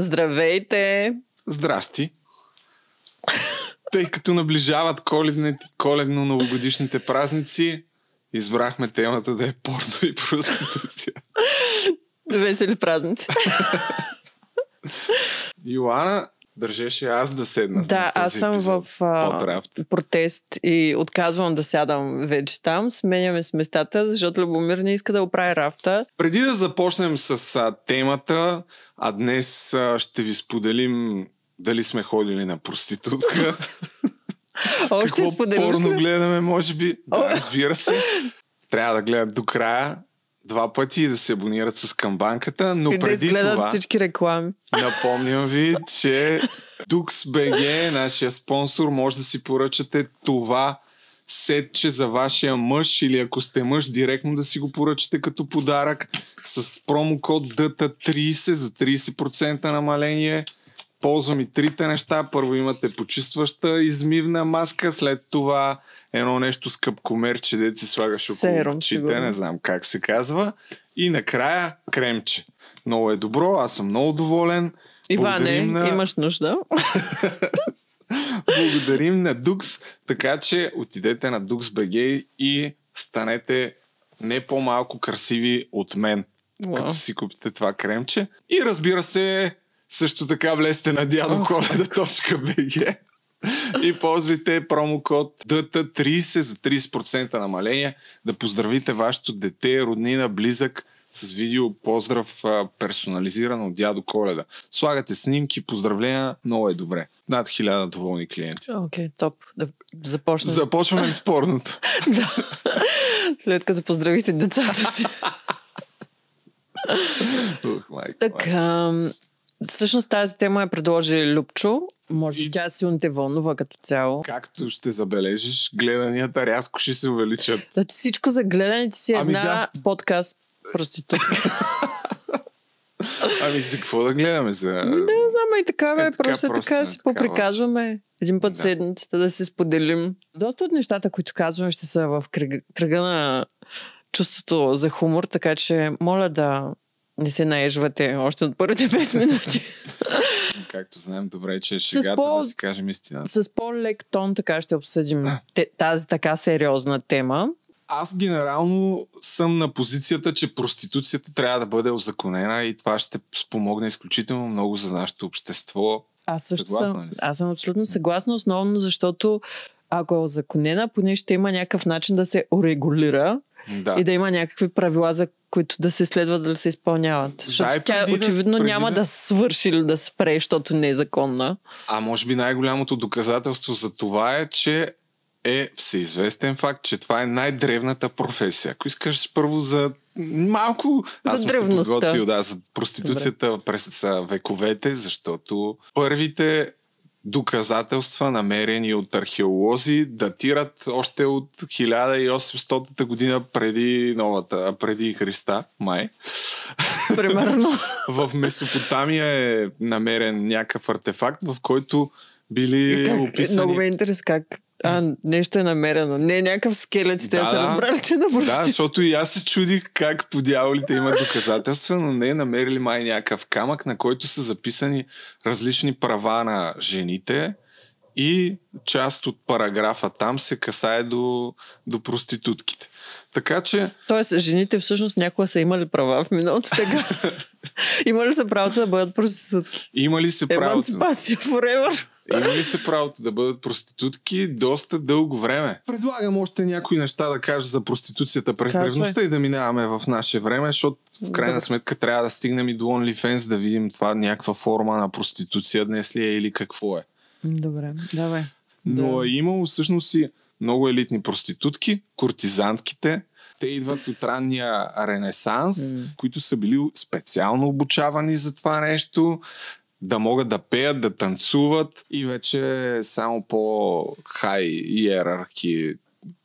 Здравейте! Здрасти! Тъй като наближават коледно-новогодишните празници, избрахме темата да е порно и проституция. Весели празници. Йоана държеше аз да седна. Да, аз съм в протест и отказвам да сядам вече там. Сменяме с местата, защото Любомир не иска да оправи рафта. Преди да започнем с темата, а днес ще ви споделим дали сме ходили на проститутка. Още споделиш ли? Какво порно гледаме, може би. Да, разбира се. Трябва да гледат до края 2 пъти и да се абонират с камбанката, но и преди да гледат това всички реклами. напомням ви, че DuxBG, нашия спонсор, може да си поръчате това сетче за вашия мъж или ако сте мъж, директно да си го поръчате като подарък с промокод DT30 за 30% намаление. Ползвам и 3 неща. Първо имате почистваща измивна маска, след това едно нещо с къпкомерче, дето си слагаш около очите, не знам как се казва. И накрая кремче. Много е добро, аз съм много доволен. Иване, имаш нужда. Благодарим на Dux, така че отидете на DuxBG и станете не по-малко красиви от мен, като си купите това кремче. И разбира се, също така влезте на dyadokoleda.bg и ползвайте промокод DT30 за 30% намаление, да поздравите вашето дете, роднина, близък с видео поздрав персонализиран от Дядо Коледа. Слагате снимки, поздравления, много е добре. Над 1000 доволни клиенти. Окей, топ. Да започнем. Започваме ли спорното? Да. След като поздравите децата си. Така, всъщност тази тема предложи Любчо. Може би тя силно те вълнува като цяло. Както ще забележиш, гледанията рязко ще се увеличат. Значи всичко за гледаните си една подкаст проститутка. Ами за какво да гледаме? Не знам, и така бе. Просто така си поприказваме. Един път седмицата да се споделим. Доста от нещата, които казваме, ще са в кръга на чувството за хумор, така че моля да не се наежвате още от първите 5 минути. Както знаем добре, че е шегата да си кажем истина. С по-лек тон така ще обсъдим тази така сериозна тема. Аз генерално съм на позицията, че проституцията трябва да бъде узаконена и това ще спомогне изключително много за нашето общество. Аз съм абсолютно съгласна, основно защото ако е узаконена, поне ще има някакъв начин да се урегулира и да има някакви правила, за които да се следва да се изпълняват. Защото тя очевидно няма да свърши или да спре, защото не е законна. А може би най-голямото доказателство за това е, че е всеизвестен факт, че това е най-древната професия. Ако искаш първо за малко... Аз съм се подготвил за проституцията през вековете, защото първите доказателства, намерени от археолози, датират още от 1800 година преди Христа, май. Примерно. В Месопотамия е намерен някакъв артефакт, в който били описани... Много ме интерес как нещо е намерено. Не е някакъв скелет, те са разбрали, че на проституция. Да, защото и аз се чудих как по дяволите имат доказателства, но не е намерили май някакъв камък, на който са записани различни права на жените и част от параграфа там се касае до проститутките. Така че... Тоест, жените всъщност някога са имали права в миналото тега. Имали са правото да бъдат проститутки. Имали се правото. Еманципация forever. Имали се правото да бъдат проститутки доста дълго време. Предлагам още някои неща да кажа за проституцията през древността и да минаваме в наше време, защото в крайна сметка трябва да стигнем и до OnlyFans да видим това някаква форма на проституция днес ли е или какво е. Добре, давай. Но е имало всъщност и много елитни проститутки, куртизантките. Те идват от ранния Ренесанс, които са били специално обучавани за това нещо, да могат да пеят, да танцуват и вече само по-хай иерархи,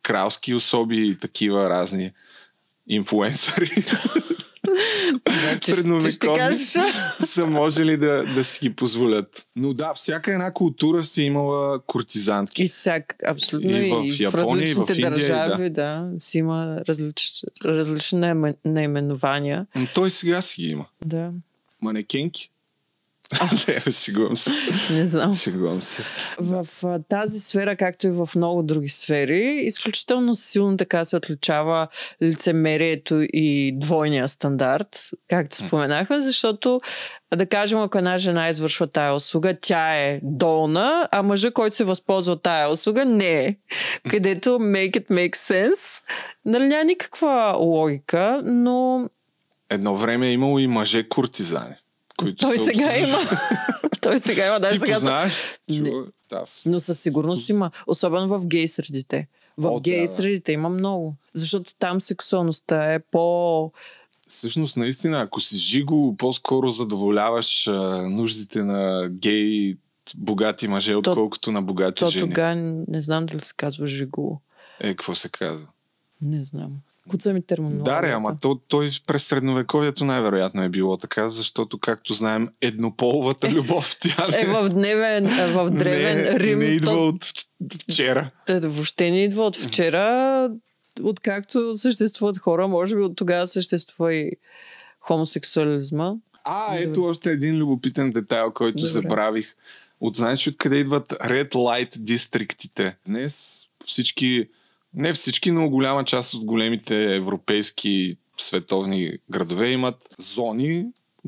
кралски особи и такива разни инфлуенсъри. Средновековни са можели да си ги позволят. Но да, всяка една култура си имала куртизантки. Абсолютно. И в Япония, и в Индия. Държави, си има различни наименования. Но той сега си ги има. Да. Манекенки. Не, шегувам се. Не знам. Шегувам се. В тази сфера, както и в много други сфери, изключително силно така се отличава лицемерието и двойния стандарт, както споменахме, защото да кажем, ако една жена извършва тая услуга, тя е долна, а мъжа, който се възползва от тая услуга, не е. Където make it make sense. Нали, няма никаква логика, но... Едно време е имало и мъже куртизани. Той сега има. Той сега има. Даже ти сега познаеш? Но със сигурност има. Особено в гей средите. В гей средите има много. Защото там сексуалността е по... Всъщност, наистина, ако си жиго, по-скоро задоволяваш нуждите на гей богати мъже, отколкото на богати жени. Тогава не знам дали се казва жиго. Какво се казва? Не знам. Куца ми терминологията. Да, ама той през средновековието най-вероятно е било така, защото, както знаем, еднополовата любов тя в древен Рим. Не идва от вчера. Въобще не идва от вчера. Откакто съществуват хора, може би от тогава съществува и хомосексуализма. Ето още един любопитен детайл, който забравих. Знаеш откъде идват Red Light дистриктите? Днес не всички, но голяма част от големите европейски световни градове имат зони,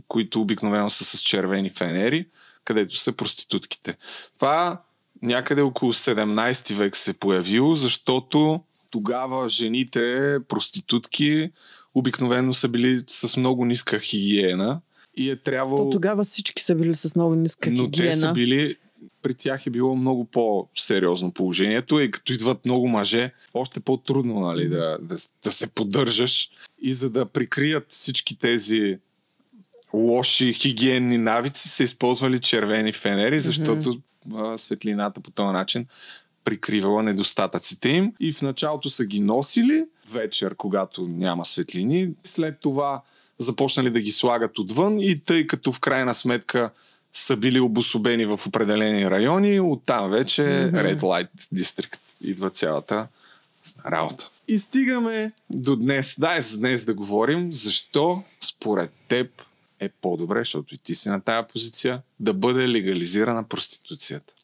които обикновено са с червени фенери, където са проститутките. Това някъде около 17 век се появило, защото тогава жените, проститутки, обикновено са били с много ниска хигиена и е трябвало... Тогава всички са били с много ниска хигиена. Но те са били... При тях е било много по-сериозно положението и като идват много мъже, още по-трудно, нали, да се поддържаш. И за да прикрият всички тези лоши хигиенни навици, са използвали червени фенери, защото светлината по този начин прикривала недостатъците им. И в началото са ги носили вечер, когато няма светлини. След това започнали да ги слагат отвън и тъй като в крайна сметка са били обособени в определени райони, оттам вече Red Light District идва цялата работа. И стигаме до днес. Дай за днес да говорим защо според теб е по-добре, защото и ти си на тая позиция, да бъде легализирана проституцията.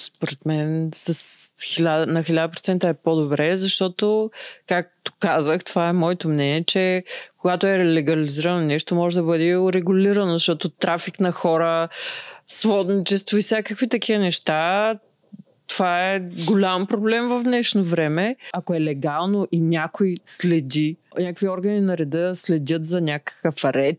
Според мен на 1000% е по-добре, защото, както казах, това е моето мнение, че когато е легализирано нещо, може да бъде урегулирано, защото трафик на хора, сводничество и всякакви такива неща, това е голям проблем в днешно време. Ако е легално и някой следи, някакви органи на реда следят за някакъв ред,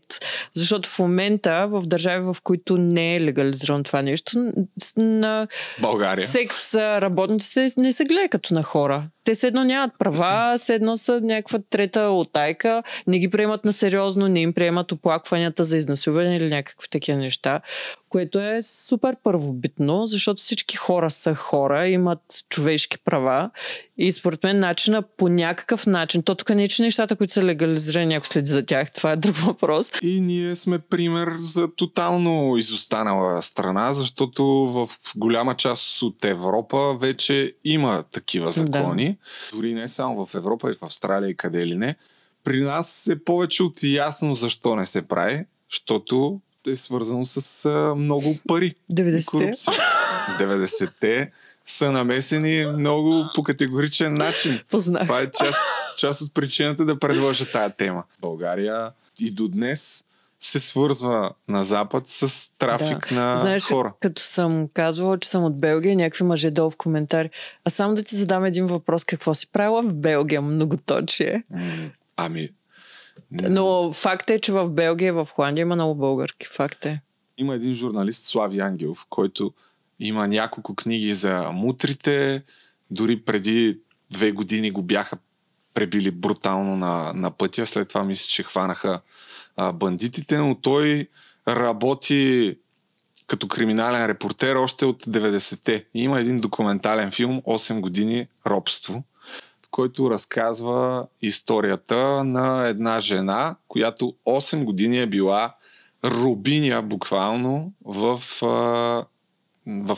защото в момента в държави, в които не е легализирано това нещо, на България секс работниците не се гледа като на хора. Те все едно нямат права, все едно са някаква трета отайка, не ги приемат на сериозно, не им приемат оплакванията за изнасилване или някакви такива неща, което е супер първобитно, защото всички хора са хора, имат човешки права и според мен начина по някакъв начин, то тук не е, че нещата, които са легализирани, някой следи за тях, това е друг въпрос. И ние сме пример за тотално изостанала страна, защото в голяма част от Европа вече има такива закони. Да. Дори не само в Европа, и в Австралия и къде ли не. При нас е повече от ясно защо не се прави, защото е свързано с много пари. 90-те. 90-те са намесени много по категоричен начин. Познах. Това е част от причината да предложа тая тема. България и до днес се свързва на Запад с трафик на Знаеш, хора. Като съм казвала, че съм от Белгия, някакви мъже долу в коментари. А само да ти задам един въпрос. Какво си правила в Белгия? Многоточие. Но факт е, че в Белгия и в Холандия има много българки. Факт е. Има един журналист, Слави Ангелов, който има няколко книги за мутрите. Дори преди 2 години го бяха пребили брутално на пътя. След това мисля, че хванаха бандитите, но той работи като криминален репортер още от 90-те. Има един документален филм 8 години робство, в който разказва историята на една жена, която 8 години е била робиня буквално в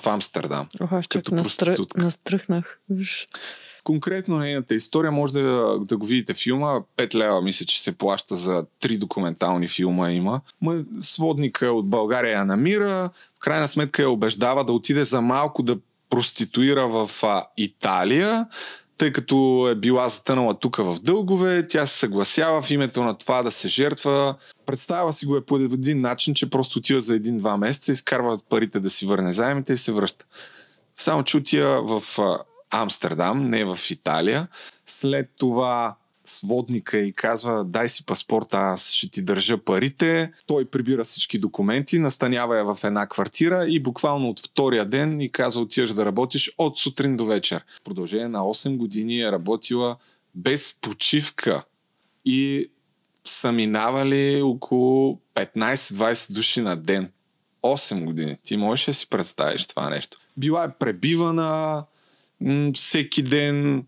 Амстердам. Като проститутка. Настръхнах. конкретно нейната история може да го видите филма. 5 лева мисля, че се плаща за 3 документални филма има. Сводника от България я намира, в крайна сметка я убеждава да отиде за малко да проституира в Италия, тъй като е била затънала тук в дългове, тя се съгласява в името на това да се жертва. Представя си го по един начин, че просто отива за 1-2 месеца, изкарва парите да си върне заемите и се връща. Само че отива в Амстердам, не в Италия. След това сводника и казва: дай си паспорта, аз ще ти държа парите. Той прибира всички документи, настанява я в една квартира и буквално от втория ден и казва: отиваш да работиш от сутрин до вечер. В продължение на 8 години е работила без почивка и са минавали около 15-20 души на ден. 8 години. Ти можеш да си представиш това нещо. Била е пребивана всеки ден,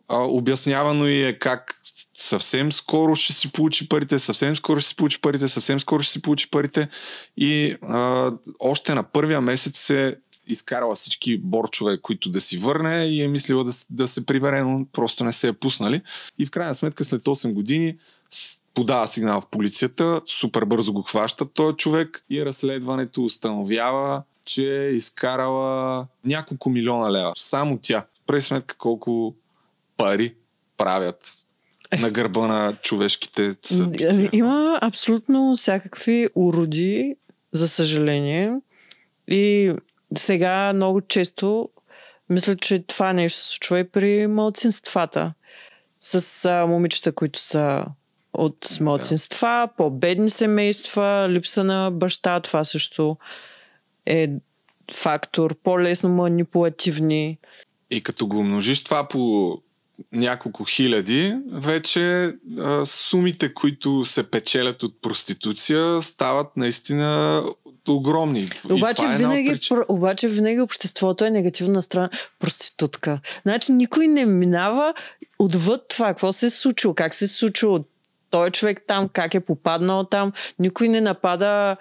обяснявано и е как съвсем скоро ще си получи парите, съвсем скоро ще си получи парите, съвсем скоро ще си получи парите и още на първия месец се изкарала всички борчове, които да си върне и е мислила да се прибере, но просто не се е пуснали. И в крайна сметка след 8 години подава сигнал в полицията, супер бързо го хваща този човек и разследването установява, че е изкарала няколко милиона лева. Само тя. Прави сметка колко пари правят на гърба на човешките съдби. Има абсолютно всякакви уроди, за съжаление. И сега много често мисля, че това нещо се случва и при малцинствата. С момичета, които са от малцинства, по-бедни семейства, липса на баща, това също е фактор, по-лесно манипулативни. И като го умножиш това по няколко хиляди, вече сумите, които се печелят от проституция, стават наистина огромни. Обаче винаги обществото е негативно настроено. Проститутка. Значи никой не минава отвъд това. Какво се е случило? Как се е случило? Той човек там, как е попаднал там. Никой не напада...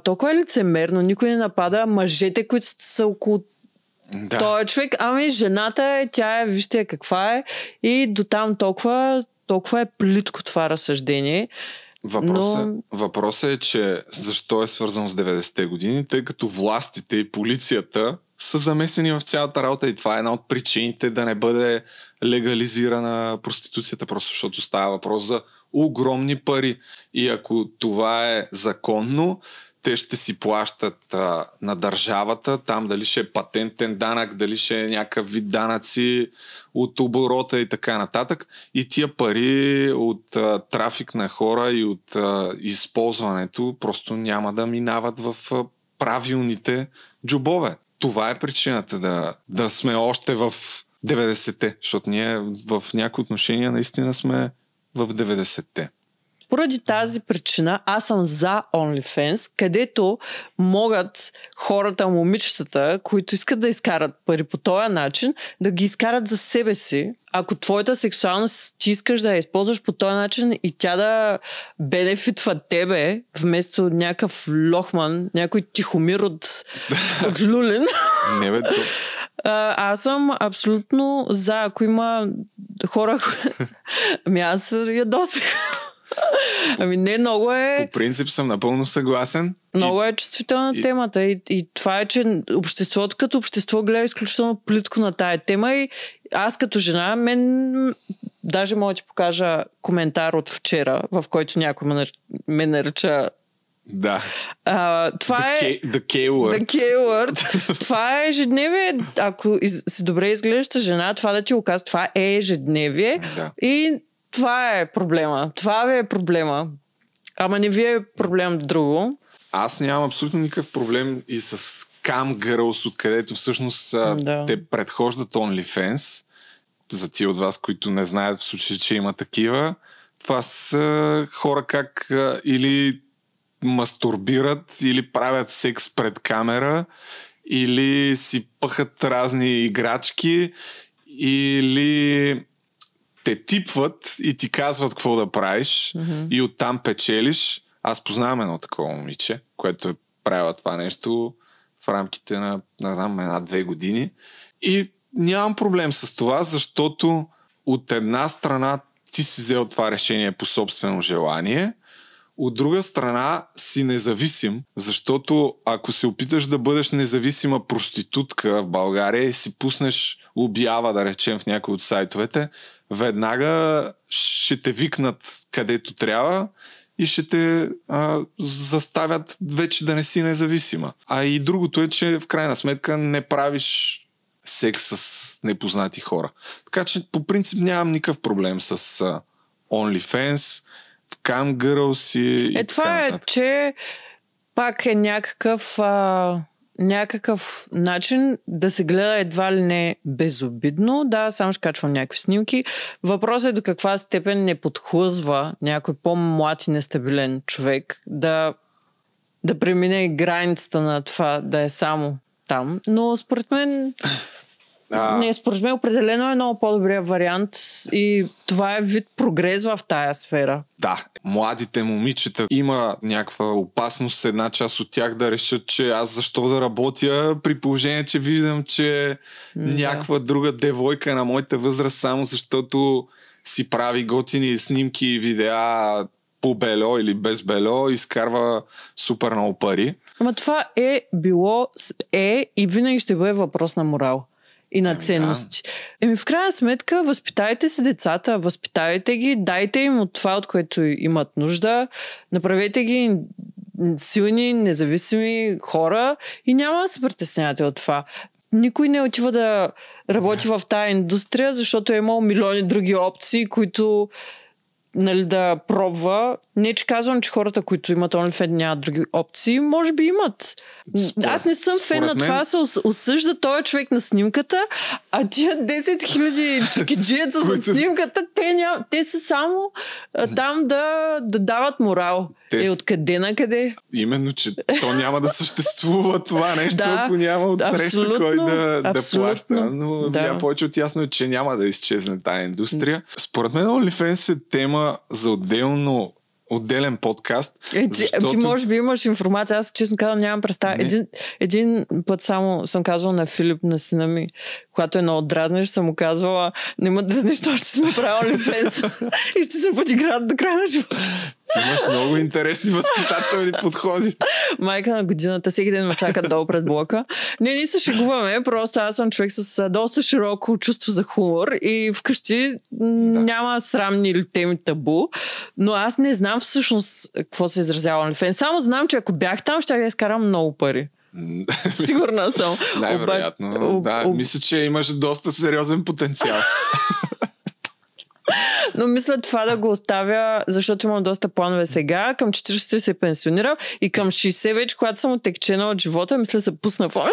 толкова е лицемерно. Никой не напада мъжете, които са около той е човек. Ами жената е, тя е, вижте каква е. И до там толкова е плитко това разсъждение. Въпросът е, че защо е свързано с 90-те години, тъй като властите и полицията са замесени в цялата работа и това е една от причините да не бъде легализирана проституцията, просто защото става въпрос за огромни пари. И ако това е законно, те ще си плащат на държавата, там дали ще е патентен данък, дали ще е някакъв вид данъци от оборота и така нататък. И тия пари от трафик на хора и от използването просто няма да минават в правилните джобове. Това е причината да сме още в 90-те, защото ние в някои отношения наистина сме в 90-те. Поради тази причина аз съм за OnlyFans, където могат хората, момичетата, които искат да изкарат пари по този начин, да ги изкарат за себе си. Ако твоята сексуалност ти искаш да я използваш по този начин и тя да бенефитва тебе, вместо някакъв лохман, някой тихомир от Люлин. Не бе, то... Аз съм абсолютно за, ако има хора... Ами аз ядосах. Ами не, много е... По принцип съм напълно съгласен. Много е чувствителна темата и това е, че обществото като общество гледа изключително плитко на тая тема и аз като жена, даже мога да ти покажа коментар от вчера, в който някой ме нарича това The K-word. The K-word. Това е ежедневие. Ако си добре изглеждаща жена, това да ти го казва, това е ежедневие. И това е проблема. Това ви е проблема. Ама не ви е проблем друго. Аз нямам абсолютно никакъв проблем и с Cam Girls, откъдето всъщност те предхождат OnlyFans. За тия от вас, които не знаят в случай, че има такива. Това са хора как или мастурбират, или правят секс пред камера, или си пъхат разни играчки, или те типват и ти казват какво да правиш и оттам печелиш. Аз познавам едно такова момиче, което е правила това нещо в рамките на, не знам, 1-2 години. И нямам проблем с това, защото от една страна ти си взел това решение по собствено желание, от друга страна си независим, защото ако се опиташ да бъдеш независима проститутка в България и си пуснеш обява, да речем, в някои от сайтовете, веднага ще те викнат където трябва и ще те заставят вече да не си независима. А и другото е, че в крайна сметка не правиш секс с непознати хора. Така че по принцип нямам никакъв проблем с OnlyFans, Cam Girls и това е, че пак е някакъв начин да се гледа едва ли не безобидно. Да, само ще качвам някакви снимки. Въпросът е до каква степен не подхлъзва някой по-млад и нестабилен човек да премине границата на това да е само там. Но според мен определено е много по-добрия вариант и това е вид прогрес в тая сфера. Да, младите момичета има някаква опасност, една част от тях да решат, че аз защо да работя, при положение, че виждам, че някаква друга девойка на моята възраст, само защото си прави готини снимки и видеа по бельо или без бельо, изкарва супер много пари. Ама това и винаги ще бъде въпрос на морал и на ценности. В крайна сметка, възпитайте си децата, възпитайте ги, дайте им от това, от което имат нужда, направете ги силни, независими хора и няма да се притеснявате от това. Никой не отива да работи в тая индустрия, защото е имал милиони други опции, които да пробва. Не, че казвам, че хората, които имат OnlyFans, нямат други опции. Може би имат. Аз не съм фен на това, се осъжда този човек на снимката, а тия 10 000 чекиджиеца за снимката, те са само там да дават морал. Откъде на къде? Именно, че то няма да съществува това нещо, ако няма отсреща кой да плаща. Но повече от ясно е, че няма да изчезне тая индустрия. Според мен OnlyFans е тема за отделен подкаст. Защото... Ти може би имаш информация, аз честно казвам нямам представа. Един път само съм казвала на Филип, на сина ми, когато е много дразнеш, съм му казвала, не ме дразниш, то ще си направя OnlyFans и ще се подиграят до края на живота. Ти имаш много интересни възпитателни подходи. Майка на годината, всеки ден ме чакат долу пред блока. Ние се шегуваме, просто аз съм човек с доста широко чувство за хумор и вкъщи няма срамни или теми табу, но аз не знам всъщност какво се изразява OnlyFans. Само знам, че ако бях там, ще я изкарам много пари. Сигурна съм. Най-вероятно. Мисля, че имаш доста сериозен потенциал. Но мисля това да го оставя, защото имам доста планове сега. Към 40 се пенсионирам и към 60 вече, когато съм отекчена от живота, мисля се пусна в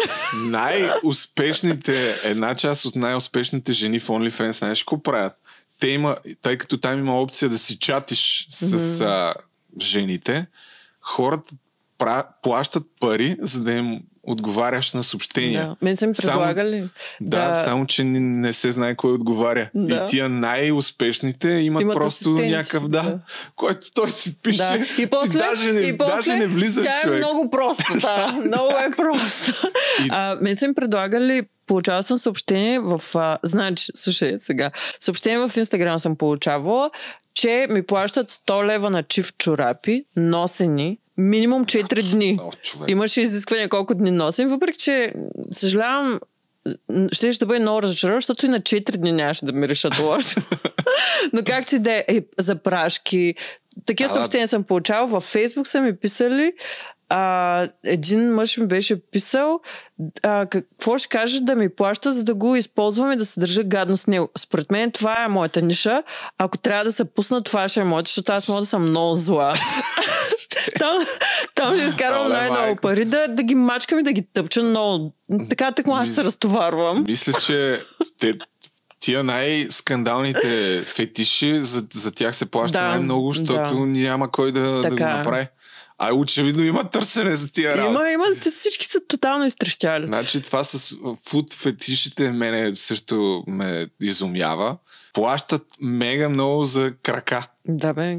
най-успешните, една част от най-успешните жени в OnlyFans, знаеш какво правят? Тъй като там има опция да си чатиш с жените, хората плащат пари, за да им отговаряш на съобщения. Мен са ми предлагали. Само че не се знае кой отговаря. И тия най-успешните имат просто някакъв който той си пише. И после, даже не влизаш, човек. Тя е много просто. Много е просто. Мен са ми предлагали, получавала съм съобщение слушай сега, съобщение в Инстаграм съм получавала, че ми плащат 100 лева на чифт чорапи, носени, минимум 4 дни. Имаше изискване колко дни носим, въпреки че съжалявам, ще бъде много разочарован, защото и на 4 дни нямаше да ми решат лошо. Но както и да е, за прашки. Такива съобщения съм получавал. Във Фейсбук са ми писали. Един мъж ми беше писал какво ще кажеш да ми плаща, за да го използвам и да се държа гадно с него. Според мен това е моята ниша. Ако трябва да се пусна, това ще е моята, защото аз мога да съм много зла. Там ще изкарвам най-много пари, да ги мачкам и да ги тъпча много. Така аз ще се разтоварвам. Мисля, че тия най-скандалните фетиши, за тях се плаща най-много, защото няма кой да го направи. Очевидно има търсене за тия работи. Има. Всички са тотално изтрещяли. Значи това с фуд фетишите мене също ме изумява. Плащат мега много за крака. Да бе.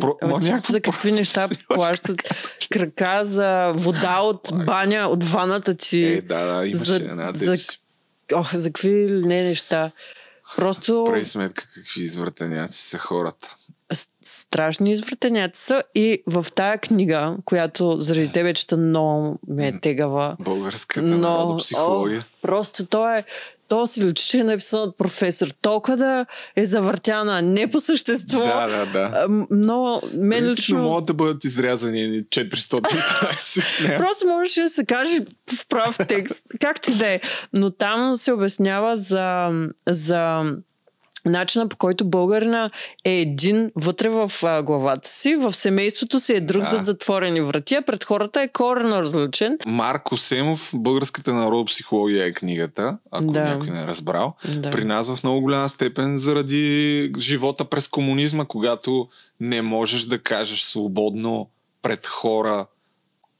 За какви неща плащат? Крака, за вода от баня, от ваната ти. Имаше една за какви не неща. Просто... Прави сметка какви извъртеняци са хората. Страшни извъртеняци са и в тая книга, която заради тебе чета много ме е тегава. Българската народопсихология. Просто то си личи, че е написан от професор. Толкова да е завъртяна, не по същество. Да. Но мен лично... могат да бъдат изрязани 413. Просто можеше да се каже в прав текст. Както и да е. Но там се обяснява за начина, по който българина е един вътре в главата си, в семейството си е друг зад затворени врати, а пред хората е коренно различен. Марко Семов, Българската народопсихология е книгата, ако някой не е разбрал. При нас в много голяма степен заради живота през комунизма, когато не можеш да кажеш свободно пред хора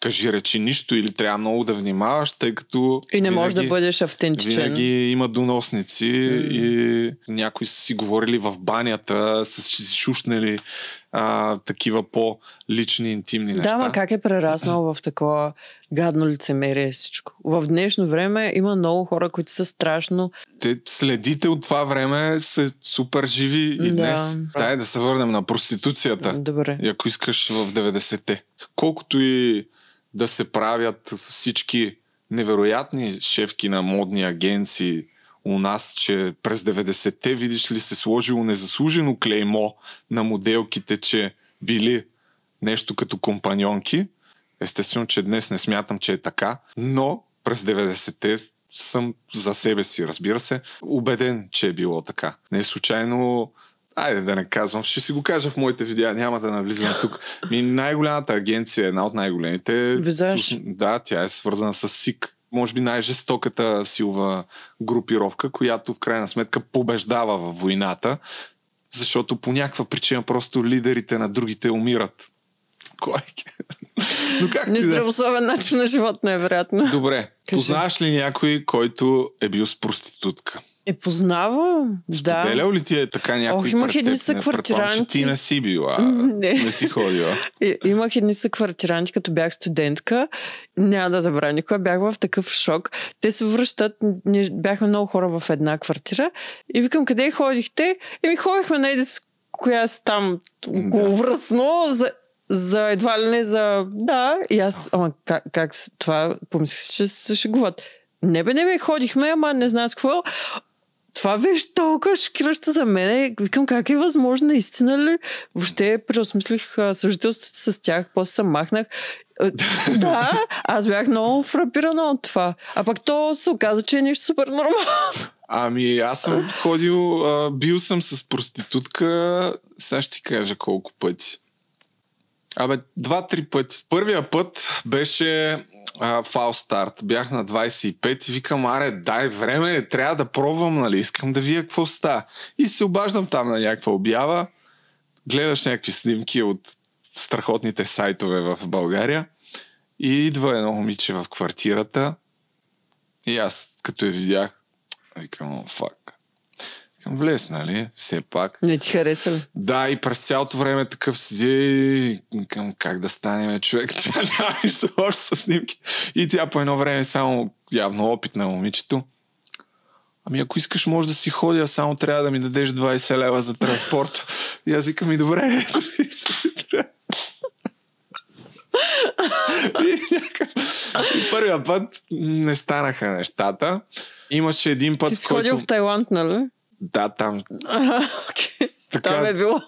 кажи речи нищо или трябва много да внимаваш, тъй като и не можеш да бъдеш автентичен. Винаги има доносници и някои са си говорили в банята, са си шушнали такива по-лични, интимни неща. Да, ма как е прераснало в такова гадно лицемерие всичко. В днешно време има много хора, които са страшно... Те следите от това време са супер живи и днес. Дай да се върнем на проституцията. Добре. И ако искаш в 90-те. Колкото и да се правят с всички невероятни шефки на модни агенции у нас, че през 90-те, видиш ли, се сложило незаслужено клеймо на моделките, че били нещо като компаньонки. Естествено, че днес не смятам, че е така, но през 90-те съм за себе си, разбира се, убеден, че е било така. Не случайно... Айде да не казвам, ще си го кажа в моите видеа, няма да навлизам тук. Най-голямата агенция, една от най-големите... Визаж. Да, тя е свързана с СИК. Може би най-жестоката силова групировка, която в крайна сметка побеждава във войната, защото по някаква причина просто лидерите на другите умират. Кой? Но как нездравословен начин на живот, невероятно. Добре, познаваш ли някой, който е бил с проститутка? Познавам, да. Споделял ли ти е така някой имах едни съквартиранти. Че ти не си била, не си ходила. Имах едни съквартиранти, като бях студентка. Няма да забравя никога. Бях в такъв шок. Те се връщат. Ние бяхме много хора в една квартира. И викам, къде ходихте? И ми ходихме на един, коя си там околовръстно, за едва ли не за... Да. И аз, как това? Помислих, че се шегуват. Не бе, ходихме, ама не знам с какво. Това беше толкова шокиращо за мен. Викам, как е възможно, наистина ли? Въобще преосмислих съжителството с тях, после се махнах. Да, аз бях много фрапирана от това. А пък то се оказа, че е нещо супер нормално. Аз съм ходил, бил съм с проститутка, сега ще ти кажа колко пъти. 2-3 пъти. Първия път беше... фал старт. Бях на 25 и викам, дай време, трябва да пробвам, нали, искам да вия какво става. И се обаждам там на някаква обява, гледаш някакви снимки от страхотните сайтове в България и идва едно момиче в квартирата и аз, като я видях, викам, фак. Влез, нали? Все пак. Не ти хареса ли? Да, и през цялото време такъв седи към как да стане човек. Тя няма нищо още с снимки. И тя по едно време само явно опитна момичето. Ако искаш, може да си ходя, само трябва да ми дадеш 20 лева за транспорт. И аз викам, добре, и първия път не станаха нещата. Имаше един път, ти си ходил в Тайланд, нали? Да, там. Okay. Така, там е било.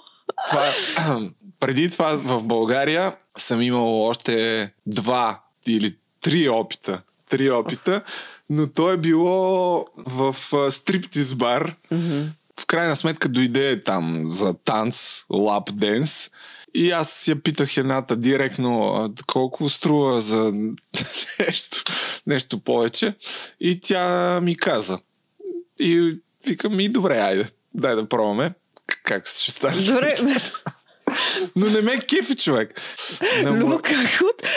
Преди това в България съм имал още 2 или 3 опита. 3 опита, но то е било в стриптиз бар. Mm-hmm. В крайна сметка дойде там за танц, лап денс. И аз я питах едната директно колко струва за нещо повече. И тя ми каза. И викам, добре, айде, дай да пробваме. Как ще стане? Добре. Но не ме кефи, човек.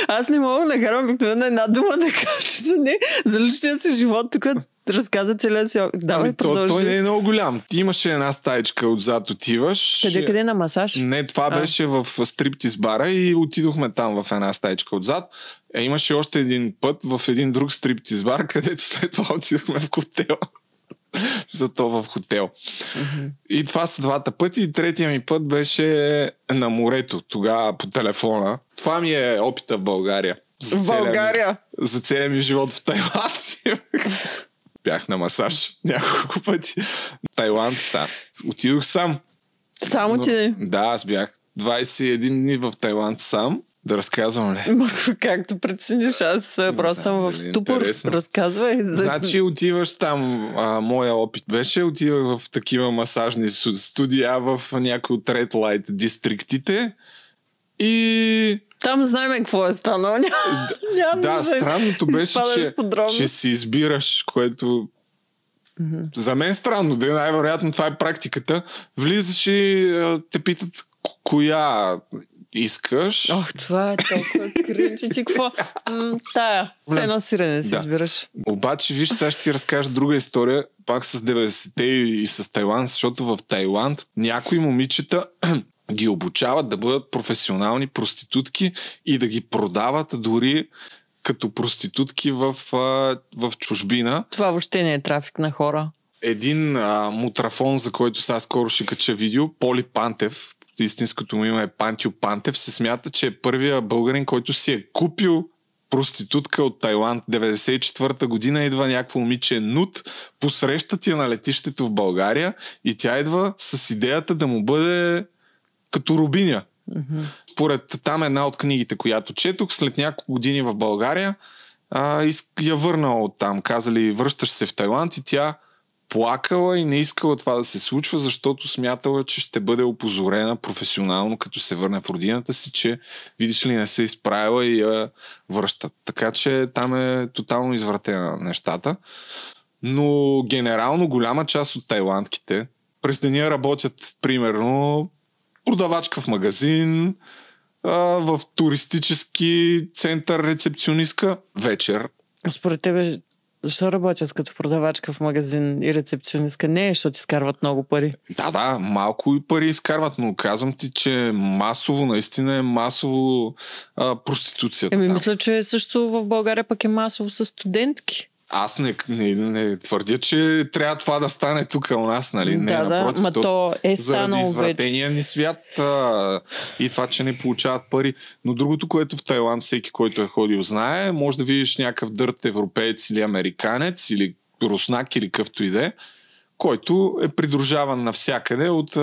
Аз не мога да карам обикновено една дума да кажа за не. За личния си живот тук разказа целият си. Давай, продължи. Той не е много голям. Ти имаше една стаичка отзад, отиваш. Къде на масаж? Не, това беше в стриптиз бара и отидохме там в една стаичка отзад. Имаше още един път в един друг стриптиз бар, където след това отидохме в котела. Зато в хотел. И това са двата пъти. И третия ми път беше на морето. Тогава по телефона. Това ми е опита в България. В България? За целия ми живот в Тайланд. Бях на масаж няколко пъти. Тайланд отидох сам. Само ти? Да, аз бях 21 дни в Тайланд сам. Да разказвам ли? Както прецениш, аз просто съм в ступор. Разказвай. Значи отиваш там, моя опит беше, отивах в такива масажни студия в някои от Red Light дистриктите и... Там знаем какво е станало. Да, странното беше, че си избираш, което... За мен странно, да най-вероятно това е практиката. Влизаш и те питат коя искаш. Ох, това е толкова кринче. Ти какво? Тая. Все едно сирене си избираш. Обаче, виж, сега ще ти разкажа друга история, пак с 90-те и с Тайланд, защото в Тайланд някои момичета ги обучават да бъдат професионални проститутки и да ги продават дори като проститутки в чужбина. Това въобще не е трафик на хора. Един мутрафон, за който сега скоро ще кача видео, Поли Пантев, истинското му име е Пантю Пантев, се смята, че е първия българин, който си е купил проститутка от Тайланд. 94-та година идва някакво момиче Нут, посреща ти на летището в България и тя идва с идеята да му бъде като рубиня. Според там една от книгите, която четох, след няколко години в България я върнала оттам. Казали, връщаш се в Тайланд и тя плакала и не искала това да се случва, защото смятала, че ще бъде опозорена професионално, като се върне в родината си, че видиш ли не се изправила и я връщат. Така че там е тотално извратена нещата. Но генерално голяма част от тайландките през деня работят примерно продавачка в магазин, в туристически център рецепционистка вечер. Според тебе, защо работят като продавачка в магазин и рецепционистка? Не, защото изкарват много пари. Да, малко и пари изкарват, но казвам ти, че масово, наистина е масово проституцията. Мисля, че също в България пък е масово с студентки. Аз не твърдя, че трябва това да стане тук у нас, нали? Напротив, то е станало заради извратения ни свят и това, че не получават пари. Но другото, което в Тайланд всеки, който е ходил, знае, може да видиш някакъв дърт европеец или американец, или руснак, или къвто и де, който е придружаван навсякъде от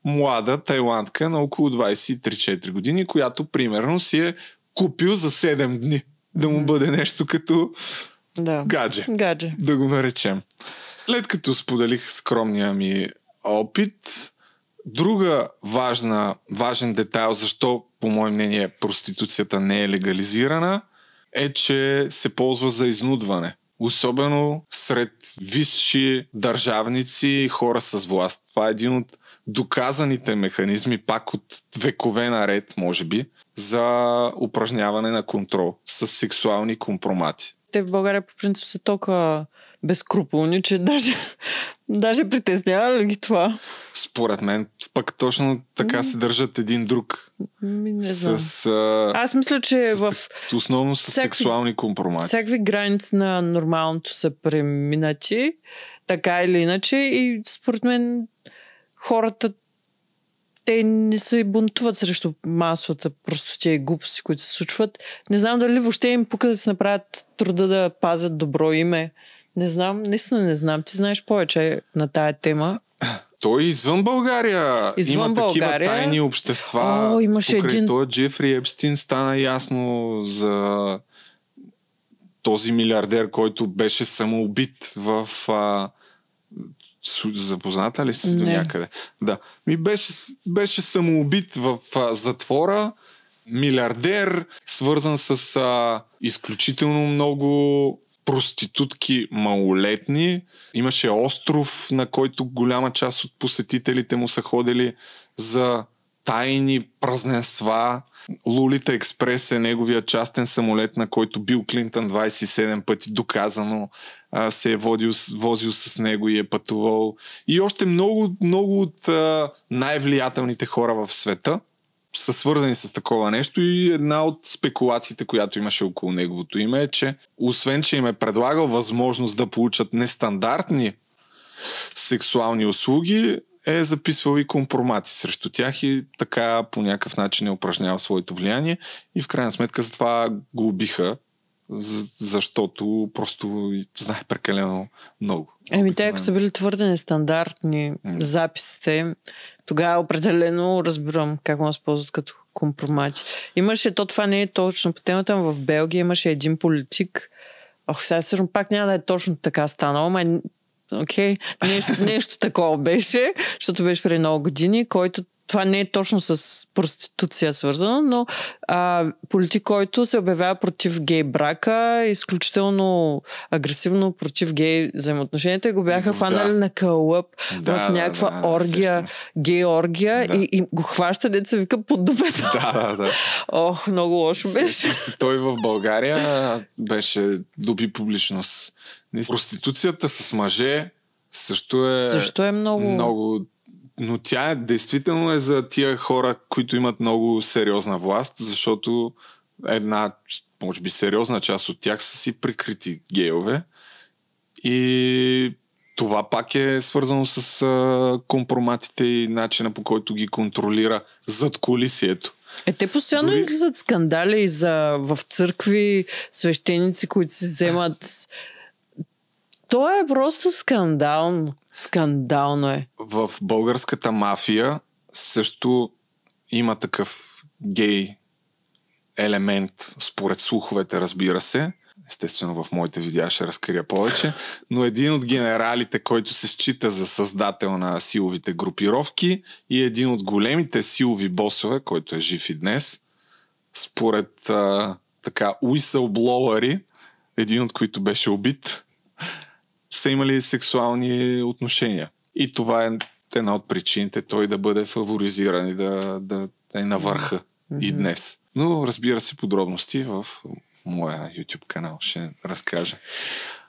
млада тайландка на около 23-4 години, която примерно си е купил за 7 дни. Да му бъде нещо като... Гадже. Да го наречем. След като споделих скромния ми опит, друга важен детайл, защо по мое мнение проституцията не е легализирана, е, че се ползва за изнудване. Особено сред висши държавници и хора с власт. Това е един от доказаните механизми, пак от векове наред, може би, за упражняване на контрол с сексуални компромати. Те в България по принцип са толкова безкруполни, че даже притеснява ли ги това? Според мен пък точно така се държат един друг. Не знам. Аз мисля, че основно с сексуални компромати. Всякакви граници на нормалното са преминати, така или иначе, и според мен хората те не се бунтуват срещу масовата простотия и глупости, които се случват. Не знам дали въобще им пука да се направят труда да пазят добро име. Не знам, наистина не знам. Ти знаеш повече на тая тема. Той извън България има такива тайни общества. Имаше един... Той Джефри Епстин стана ясно за този милиардер, който беше самоубит в... Запозната ли си до някъде? Да. Беше самоубит в затвора, милиардер, свързан с изключително много проститутки малолетни. Имаше остров, на който голяма част от посетителите му са ходили за тайни празненства. Лолита Експрес е неговия частен самолет, на който Бил Клинтън 27 пъти доказано се е возил с него и е пътувал. И още много от най-влиятелните хора в света са свързани с такова нещо, и една от спекулациите, която имаше около неговото име, е, че освен, че им е предлагал възможност да получат нестандартни сексуални услуги, е записвал и компромати срещу тях и така по някакъв начин е упражнял своето влияние и в крайна сметка за това го убиха, защото просто знае прекалено много. Те, ако са били твърде нестандартни записите, тогава определено разбирам как му се ползват като компромати. Имаше, това не е точно по темата, в Белгия имаше един политик, сега сигурно пак няма да е точно така станало, нещо такова беше, защото беше преди много години, който това не е точно с проституция свързано, но политик, който се обявява против гей брака, изключително агресивно против гей взаимоотношенията и го бяха фанали на кълъп в някаква оргия, гей оргия и го хваща, деца вика под дупето. Много лошо беше. Той в България доби публичност. Проституцията с мъже също е много. Но тя действително е за тия хора, които имат много сериозна власт, защото една, може би сериозна част от тях са си прикрити гейове. И това пак е свързано с компроматите и начина, по който ги контролира задкулисието. Те постоянно излизат скандали в църкви, свещеници, които си вземат. То е просто скандално. Скандално е. В българската мафия също има такъв гей елемент, според слуховете, разбира се. Естествено, в моите видеа ще разкрия повече. Но един от генералите, който се счита за създател на силовите групировки и един от големите силови босове, който е жив и днес, според уисълблоуъри, един от които беше убит, са имали сексуални отношения. И това е една от причините той да бъде фаворизиран и да е на върха и днес. Но разбира се, подробности в моя YouTube канал ще разкажа.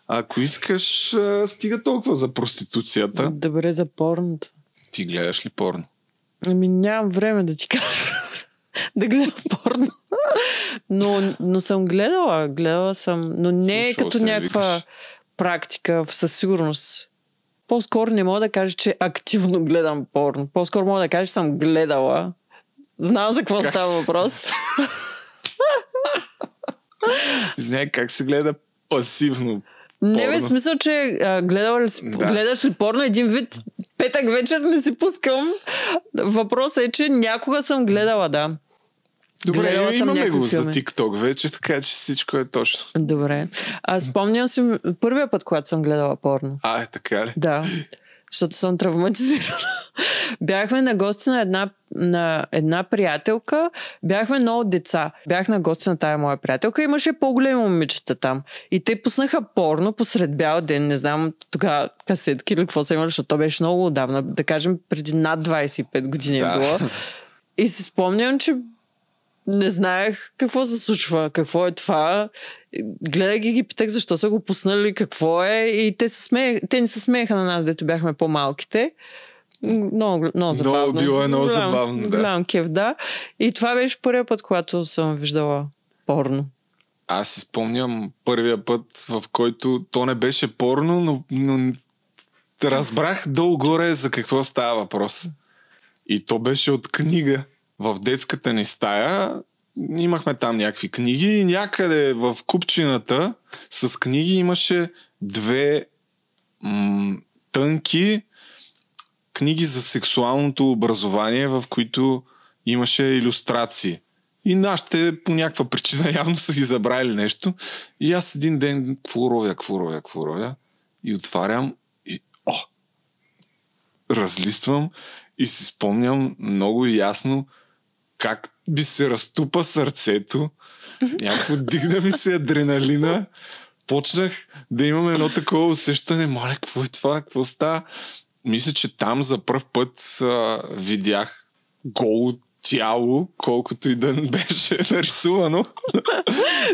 Ако искаш, стига толкова за проституцията. Добре, за порното. Ти гледаш ли порно? Нямам време да ти кажа да гледам порно. Но съм гледала съм, но не е като някаква практика, със сигурност. По-скоро не мога да кажа, че активно гледам порно. По-скоро мога да кажа, че съм гледала. Знам за какво става въпрос. Знае как се гледа пасивно порно. Не бе смисъл, че гледаш ли порно един вид петък вечер не си пускам. Въпросът е, че някога съм гледала, да. Добре, имаме го за TikTok вече, така че всичко е точно. Добре. Спомням си първия път, когато съм гледала порно. Е така ли? Да, защото съм травматизирана. Бяхме на гости на една приятелка, бяхме много деца. Бях на гости на тая моя приятелка, имаше по-големи момичета там. И те пуснаха порно посред бял ден, не знам тогава касетки или какво са имали, защото то беше много отдавна, да кажем преди над 25 години е било. И си спомням, че не знаех какво се случва, какво е това. Гледах ги питах защо са го пуснали, какво е. И те не се смееха на нас, дето бяхме по-малките. Много забавно. Било е много забавно, да. Голям кеф, да. И това беше първият път, когато съм виждала порно. Аз си спомням първия път, в който то не беше порно, но разбрах долу-горе за какво става въпрос. И то беше от книга. В детската ни стая имахме там някакви книги и някъде в купчината с книги имаше две тънки книги за сексуалното образование, в които имаше илюстрации. И нашите по някаква причина явно са ги забравили нещо. И аз един ден какво ровя и отварям и разлиствам и си спомням много ясно как би се разтупа сърцето, някакво дигна ми се адреналина, почнах да имам едно такова усещане, моля, какво е това, какво става? Мисля, че там за пръв път видях голо тяло, колкото и да беше нарисувано.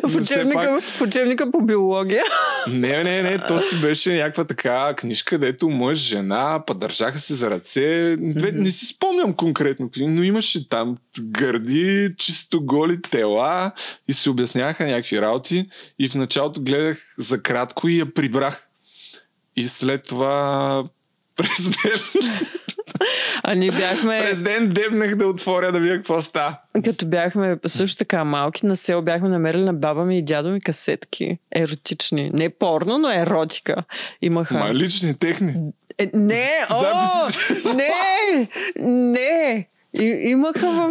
В учебника по биология. Не, то си беше някаква така книжка, дето мъж, жена, държаха се за ръце. Не си спомням конкретно, но имаше там гърди, чисто голи тела и се обясняха някакви работи и в началото гледах за кратко и я прибрах. И след това Президент. А ние бяхме... Президент дебнах да отворя да видя какво става. Като бяхме също така малки, на село бяхме намерили на баба ми и дядо ми касетки. Еротични. Не порно, но еротика. Имаха... Лични техни. Не! Не! Имаха в...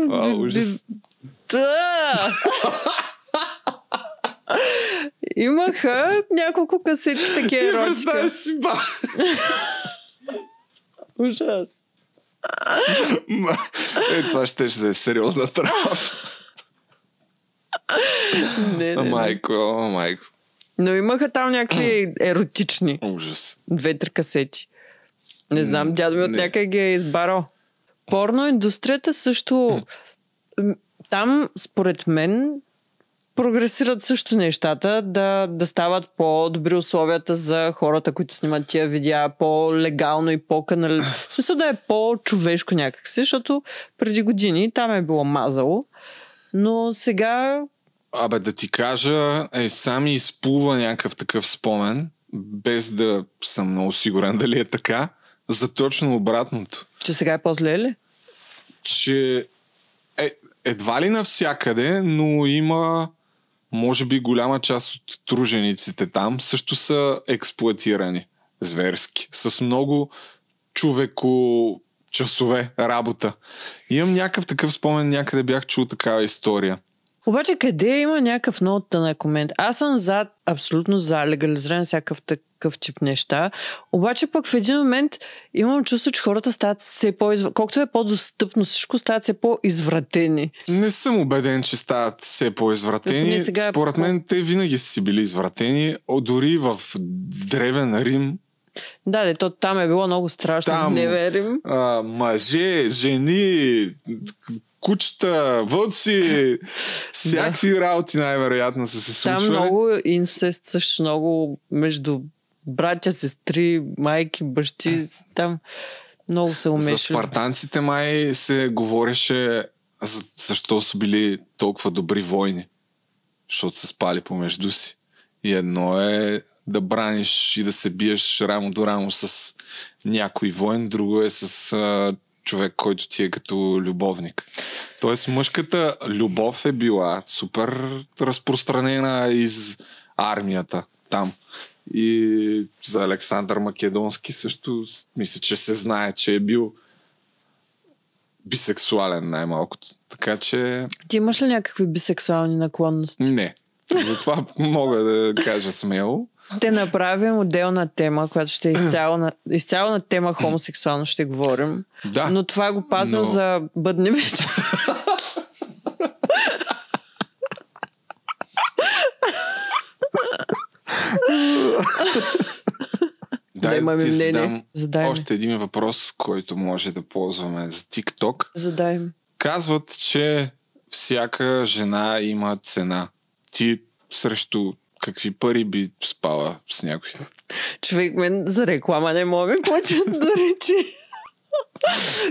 Имаха няколко касетки такива еротика. Представи си, ба! Ужас. Това ще да е сериозна травма. Не. Майко. Но имаха там някакви еротични. Ужас. 2-3 касети. Не знам, дядо ми от някъде ги е избарал. Порно индустрията също... Там, според мен, прогресират също нещата, да стават по-добри условията за хората, които снимат тия видеа, по-легално и по-канал. В смисъл да е по-човешко някакси, защото преди години там е било мазало, но сега... Да ти кажа, сами изплува някакъв такъв спомен, без да съм много сигурен дали е така, за точно обратното. Че сега е по-зле ли? Че едва ли навсякъде, но има може би голяма част от тружениците там също са експлоатирани зверски. С много човеко часове работа. Имам някакъв такъв спомен, някъде бях чул такава история. Обаче къде има някакъв много тънък момент? Аз съм абсолютно за легализиране всякакъв такъв тип неща. Обаче пък в един момент имам чувство, че хората стават все колкото е по-достъпно всичко, стават все по-извратени. Не съм убеден, че стават все по-извратени. Според мен те винаги са си били извратени. Дори в Древен Рим. Да, то там е било много страшно. Там, не верим. Мъже, жени, кучета, вълци, всякакви работи най-вероятно са се случвали. Там много инцест, също много между братя, сестри, майки, бащи. Там много се умешали. За спартанците май се говореше защо са били толкова добри войни. Защото са спали помежду си. И едно е да браниш и да се биеш рамо до рамо с някой воен, друго е с човек, който ти е като любовник. Тоест мъжката любов е била супер разпространена из армията там. И за Александър Македонски също мисля, че се знае, че е бил бисексуален най-малкото. Така че... Ти имаш ли някакви бисексуални наклонности? Не. Затова мога да кажа смело. Ще направим отделна тема, която ще е изцяло на тема хомосексуално ще говорим. Да. Но това го пазвам за бъдни вечер. Дай ти задам още един въпрос, който може да ползваме за TikTok. Задай. Казват, че всяка жена има цена. Ти срещу какви пари би спала с някой? Човек, мен за реклама не мога ми платят дори ти.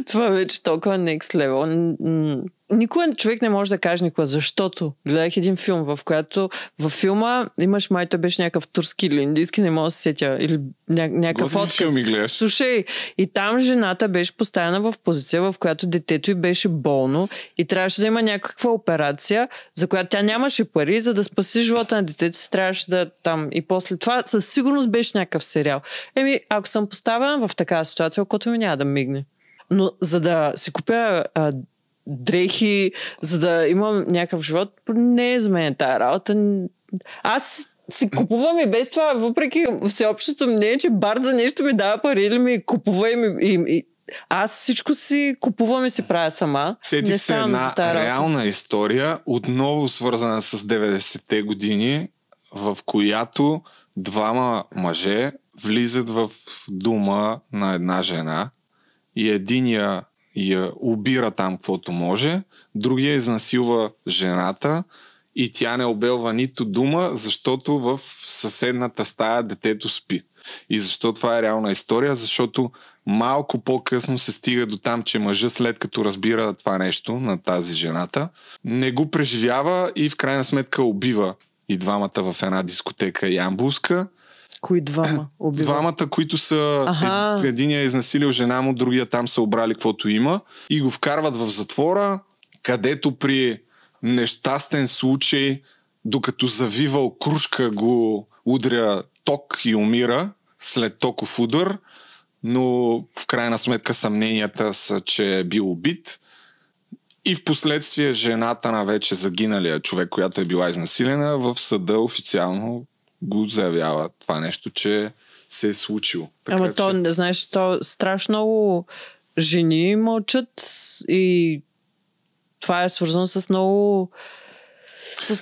Това вече толкова next level. Никога човек не може да каже никога, защото гледах един филм, в който във филма имаш, майто беше някакъв турски или индийски, не мога да се сетя, или някакъв отказ. Слушай, и там жената беше поставена в позиция, в която детето й беше болно и трябваше да има някаква операция, за която тя нямаше пари, за да спаси живота на детето си, трябваше да там. И после това със сигурност беше някакъв сериал. Ако съм поставена в такава ситуация, окото ми няма да мигне. Но за да си купя дрехи, за да имам някакъв живот, не е за мен тая работа. Аз си купувам и без това, въпреки всеобщото мнение, че Барт за нещо ми дава пари или ми купува и аз всичко си купувам и си правя сама. Сетих се една реална история, отново свързана с 90-те години, в която двама мъже влизат в дома на една жена и единия я убира там, каквото може, другия изнасилва жената и тя не обелва нито дума, защото в съседната стая детето спи. И защо това е реална история? Защото малко по-късно се стига до там, че мъжът, след като разбира това нещо на тази жената, не го преживява и в крайна сметка убива и двамата в една дискотека ямбулска. Кои двама убиват? Двамата, които са... Единия е изнасилил жена му, другия там са обрали каквото има и го вкарват в затвора, където при нещастен случай, докато завивал кружка, го удря ток и умира след токов удар, но в крайна сметка съмненията са, че е бил убит. И в последствие жената на вече загиналия човек, която е била изнасилена, в съда официално го заявява това нещо, че се е случило. Така, Ама то, не знаеш, то страшно много жени мълчат и това е свързано с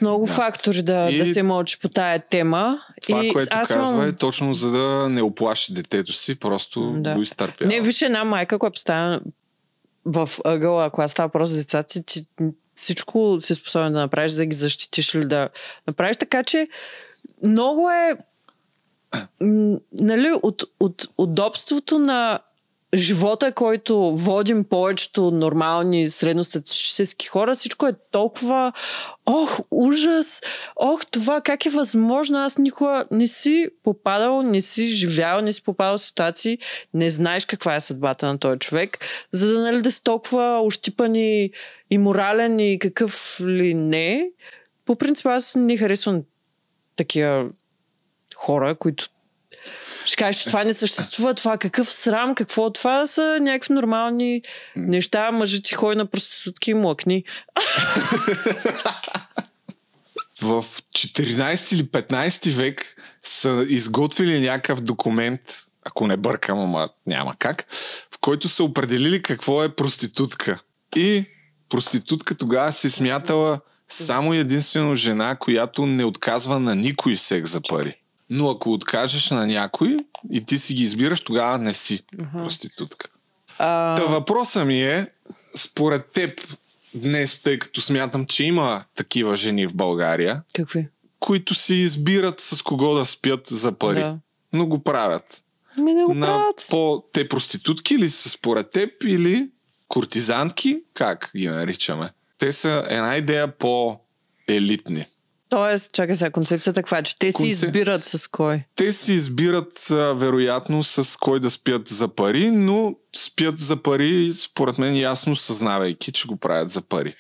много фактори да се мълчи по тая тема. Това, което казва е точно за да не оплаши детето си, просто го изтърпява. Не, виж една майка, която поставя в ъгъла, когато става въпрос за децата си, ти всичко си способен да направиш, за да ги защитиш или да направиш. Така че много е нали, от удобството на живота, който водим повечето нормални средностатистически хора, всичко е толкова ужас, това как е възможно, аз никога не си попадал, не си живял, не си попадал в ситуации, не знаеш каква е съдбата на този човек, за да нали да си толкова ощипан и морален и какъв ли не. По принцип аз не харесвам такива хора, които ще кажеш, че това не съществува, това какъв срам, какво това са някакви нормални неща, мъжът ти ходи на проститутки и млъкни. В 14 или 15 век са изготвили някакъв документ, ако не бъркам, ама няма как, в който са определили какво е проститутка. И проститутка тогава се смятала само единствено жена, която не отказва на никой секс за пари. Но ако откажеш на някой и ти си ги избираш, тогава не си проститутка. Та въпросът ми е, според теб днес, тъй като смятам, че има такива жени в България, които си избират с кого да спят за пари, но го правят. Те проститутки ли са според теб или куртизантки? Как ги наричаме? Те са една идея по-елитни. Тоест, чакай сега, концепцията каква е, че те си избират с кой? Те си избират вероятно с кой да спят за пари, но спят за пари, според мен ясно съзнавайки, че го правят за пари.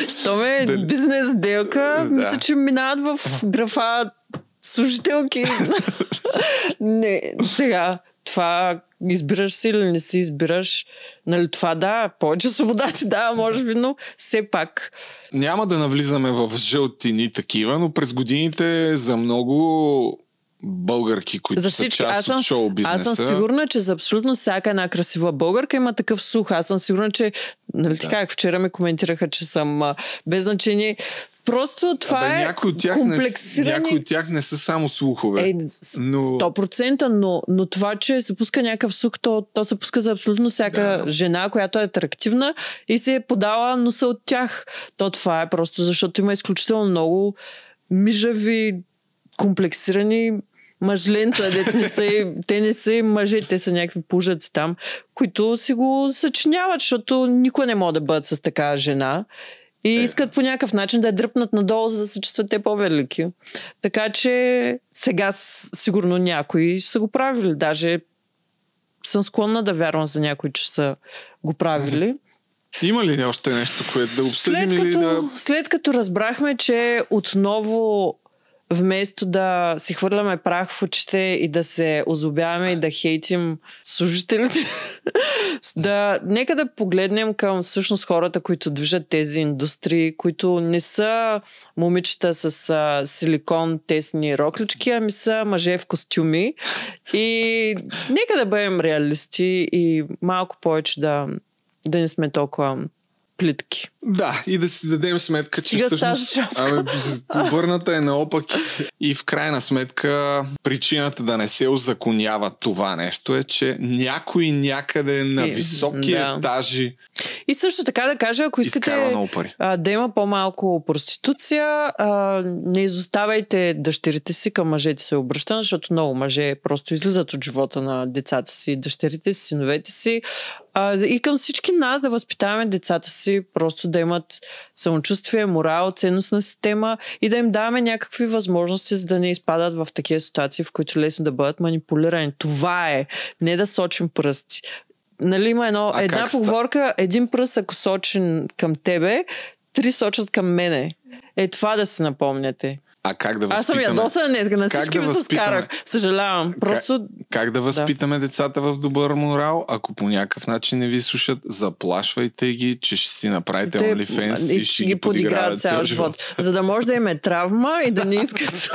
Що ме бизнес делка, мисля, че минават в графа служителки. Не, сега, това избираш си или не си избираш, нали, това повече свобода ти дава, може би, но все пак. Няма да навлизаме в жълтини такива, но през годините за много българки, които са част от шоу-бизнеса. Аз съм сигурна, че за абсолютно всяка една красива българка има такъв слух. Аз съм сигурна, че, нали така, как вчера ме коментираха, че съм без значение. Просто това е комплексиране. Някои от тях не са само слухове. 100%, но това, че се пуска някакъв слух, то се пуска за абсолютно всяка жена, която е атрактивна и се е подала носа от тях. Това е просто защото има изключително много мижави, комплексирани мъжленца, те не са мъже, те са някакви пужаци там, които си го съчиняват, защото никой не може да бъдат с такава жена. И искат по някакъв начин да я дръпнат надолу, за да се чувстват те по-велики. Така че сега сигурно някои са го правили. Даже съм склонна да вярвам за някои, че са го правили. Има ли още нещо, което да обсъдим? След като разбрахме, че отново вместо да си хвърляме прах в очите и да се озлобяваме и да хейтим служителите, нека да погледнем към всъщност хората, които движат тези индустрии, които не са момичета с силикон тесни роклички, ами са мъже в костюми. И нека да бъдем реалисти и малко повече да не сме толкова плитки. Да, и да си дадем сметка, че всъщност обърната е наопаки. И в крайна сметка причината да не се узаконява това нещо е, че някой някъде на високи етажи И също така да кажа, ако искате да има по-малко проституция, не изоставяйте дъщерите си, към мъжете се обръща, защото много мъже просто излизат от живота на децата си, дъщерите си, синовете си. И към всички нас да възпитаваме децата си, просто да имат самочувствие, морал, ценностна система и да им даваме някакви възможности, за да не изпадат в такива ситуации, в които лесно да бъдат манипулирани. Това е. Не да сочим пръсти. Нали има една поговорка, един пръст ако сочен към тебе, 3 сочат към мене. Това да си напомняте. А как да възпитаме? Аз съм ядосан днес, на всички ви се скарах. Съжалявам. Просто... Как да възпитаме децата в добър морал, ако по някакъв начин не ви слушат, заплашвайте ги, че ще си направите OnlyFans и ще ги подиграват цял живот. За да може да им е травма и да не искат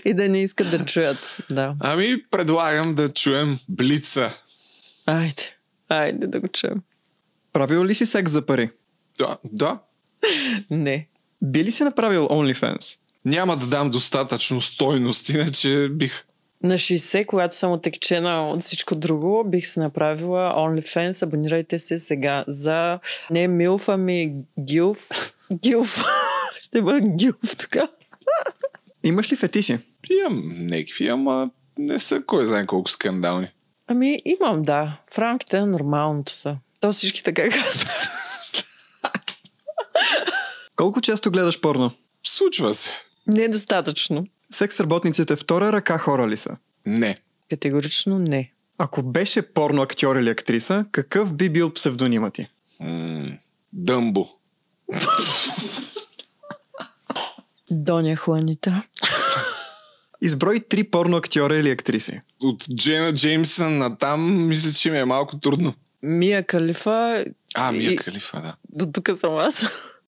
и да не искат да чуят. Да. Ами предлагам да чуем Блица. Айде да го чуем. Правил ли си секс за пари? Да. Не. Би ли си направил OnlyFans? Няма да дам достатъчно стойност, иначе бих... На 60, когато съм отекчена от всичко друго, бих се направила OnlyFans. Абонирайте се сега за... Не Милф, ами Гилф. Гилф. Ще бъда Гилф тук. Имаш ли фетиши? Имам някакви, ама не са кой знае колко скандални. Ами имам, да. В рамките на нормалното са. То всички така казват. Колко често гледаш порно? Случва се. Недостатъчно. Секс работниците втора ръка хора ли са? Не. Категорично не. Ако беше порно актьор или актриса, какъв би бил псевдонима ти? Дъмбо. Доня Хуанита. Изброй 3 порно актьора или актриси. От Джейна Джеймсън натам, мисля, че ми е малко трудно. Мия Калифа. Мия Калифа, да. До тук съм аз.